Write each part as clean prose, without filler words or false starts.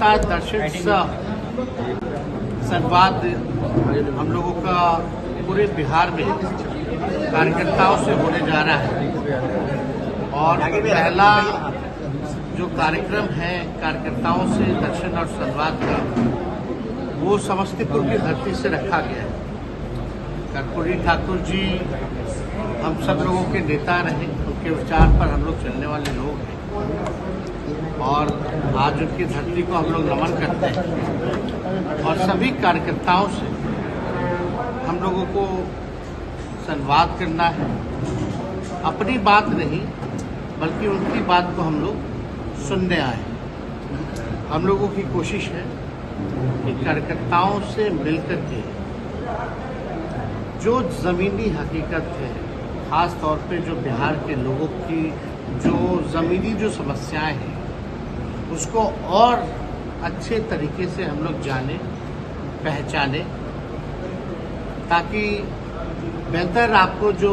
साथ दर्शन संवाद हम लोगों का पूरे बिहार में कार्यकर्ताओं से होने जा रहा है। और पहला जो कार्यक्रम है कार्यकर्ताओं से दर्शन और संवाद का, वो समस्तीपुर की धरती से रखा गया है। कर्पूरी ठाकुर जी हम सब लोगों के नेता रहे, उनके विचार पर हम लोग चलने वाले लोग हैं और आज उनकी धरती को हम लोग नमन करते हैं। और सभी कार्यकर्ताओं से हम लोगों को संवाद करना है, अपनी बात नहीं बल्कि उनकी बात को हम लोग सुनने आए। हम लोगों की कोशिश है कि कार्यकर्ताओं से मिलकर के जो ज़मीनी हकीकत है, ख़ास तौर पे जो बिहार के लोगों की जो ज़मीनी जो समस्याएं हैं, उसको और अच्छे तरीके से हम लोग जाने पहचाने, ताकि बेहतर आपको जो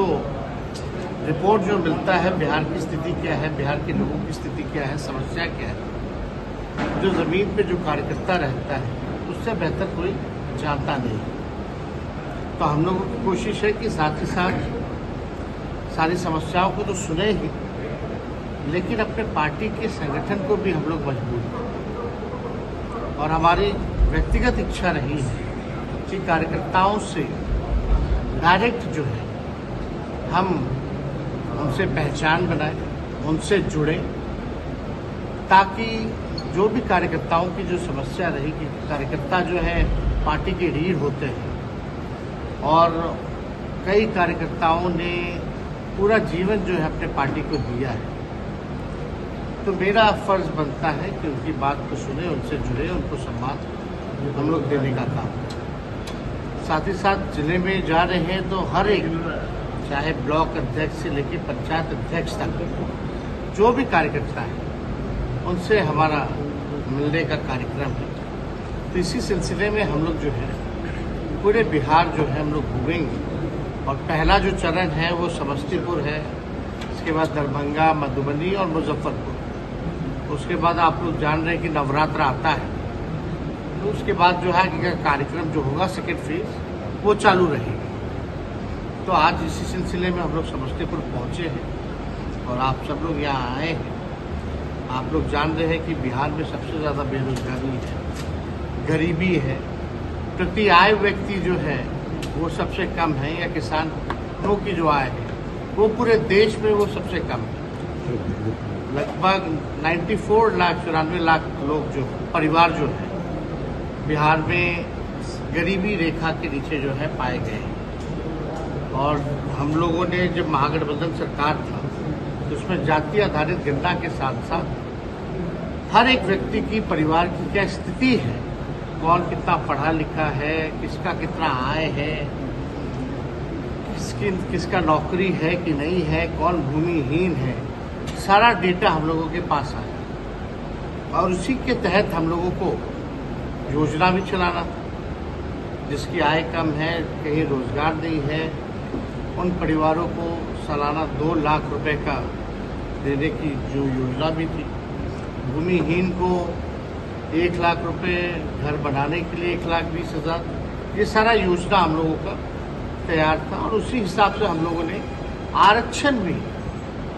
रिपोर्ट जो मिलता है बिहार की स्थिति क्या है, बिहार के लोगों की स्थिति क्या है, समस्या क्या है, जो ज़मीन पे जो कार्यकर्ता रहता है उससे बेहतर कोई जानता नहीं। तो हम लोगों की कोशिश है कि साथ ही साथ सारी समस्याओं को तो सुने ही, लेकिन अपने पार्टी के संगठन को भी हम लोग मजबूत करें। और हमारी व्यक्तिगत इच्छा रही है कि कार्यकर्ताओं से डायरेक्ट जो है हम उनसे पहचान बनाएं, उनसे जुड़ें, ताकि जो भी कार्यकर्ताओं की जो समस्या रहेगी, कार्यकर्ता जो है पार्टी के रीढ़ होते हैं और कई कार्यकर्ताओं ने पूरा जीवन जो है अपने पार्टी को दिया है। तो मेरा फर्ज बनता है कि उनकी बात को सुने, उनसे जुड़े, उनको सम्मान हम लोग देने का काम करें। साथ ही साथ जिले में जा रहे हैं तो हर एक, चाहे ब्लॉक अध्यक्ष से लेकर पंचायत अध्यक्ष तक जो भी कार्यकर्ता है उनसे हमारा मिलने का कार्यक्रम है। तो इसी सिलसिले में हम लोग जो है पूरे बिहार जो है हम लोग घूमेंगे। और पहला जो चरण है वो समस्तीपुर है, इसके बाद दरभंगा, मधुबनी और मुजफ्फरपुर। उसके बाद आप लोग जान रहे हैं कि नवरात्र आता है, तो उसके बाद जो है कार्यक्रम जो होगा सेकेंड फेज वो चालू रहेगी। तो आज इसी सिलसिले में हम लोग समस्तीपुर पहुंचे हैं और आप सब लोग यहाँ आए हैं। आप लोग जान रहे हैं कि बिहार में सबसे ज़्यादा बेरोजगारी है, गरीबी है, प्रति आय व्यक्ति जो है वो सबसे कम है, या किसानों की जो आय है वो पूरे देश में वो सबसे कम है। लगभग 94 लाख लोग जो परिवार जो है बिहार में गरीबी रेखा के नीचे जो है पाए गए हैं। और हम लोगों ने जब महागठबंधन सरकार था तो उसमें जाति आधारित गणना के साथ साथ हर एक व्यक्ति की परिवार की क्या स्थिति है, कौन कितना पढ़ा लिखा है, किसका कितना आय है, किसका नौकरी है कि नहीं है, कौन भूमिहीन है, सारा डेटा हम लोगों के पास आया। और उसी के तहत हम लोगों को योजना भी चलाना था। जिसकी आय कम है, कहीं रोजगार नहीं है, उन परिवारों को सालाना 2 लाख रुपए का देने की जो योजना भी थी। भूमिहीन को 1 लाख रुपए, घर बनाने के लिए 1,20,000, ये सारा योजना हम लोगों का तैयार था। और उसी हिसाब से हम लोगों ने आरक्षण भी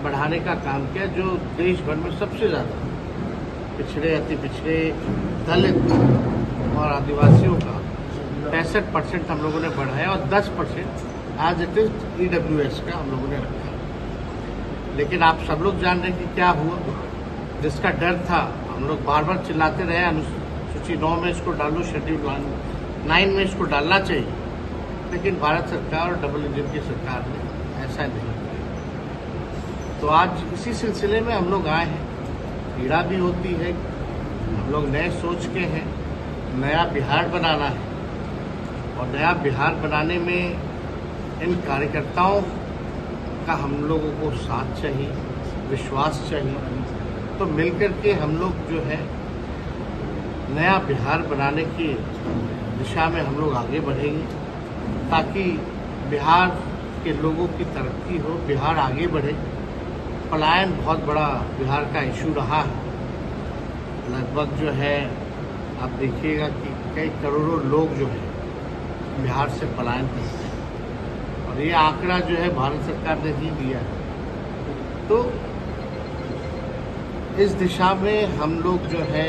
बढ़ाने का काम किया, जो देश भर में सबसे ज़्यादा पिछड़े, अति पिछड़े, दलित और आदिवासियों का 65% हम लोगों ने बढ़ाया और 10% एज इट इज EWS का हम लोगों ने रखा। लेकिन आप सब लोग जान रहे हैं कि क्या हुआ। जिसका डर था, हम लोग बार बार चिल्लाते रहे अनुसूची 9 में इसको डालो, शेड्यूल 9 में इसको डालना चाहिए, लेकिन भारत सरकार और डबल इंजन की सरकार ने ऐसा नहीं किया। तो आज इसी सिलसिले में हम लोग आए हैं। पीड़ा भी होती है, हम लोग नए सोच के हैं, नया बिहार बनाना है। और नया बिहार बनाने में इन कार्यकर्ताओं का हम लोगों को साथ चाहिए, विश्वास चाहिए। तो मिलकर के हम लोग जो है नया बिहार बनाने की दिशा में हम लोग आगे बढ़ेंगे, ताकि बिहार के लोगों की तरक्की हो, बिहार आगे बढ़े। पलायन बहुत बड़ा बिहार का इशू रहा है। लगभग जो है आप देखिएगा कि कई करोड़ों लोग जो है बिहार से पलायन करते हैं और ये आंकड़ा जो है भारत सरकार ने ही दिया है। तो इस दिशा में हम लोग जो है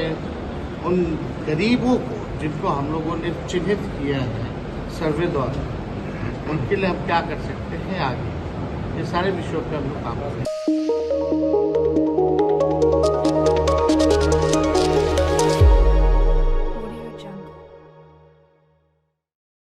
उन गरीबों को जिनको हम लोगों ने चिन्हित किया है सर्वे द्वारा, उनके लिए हम क्या कर सकते हैं आगे, ये सारे विषयों पे हम लोग काम करें।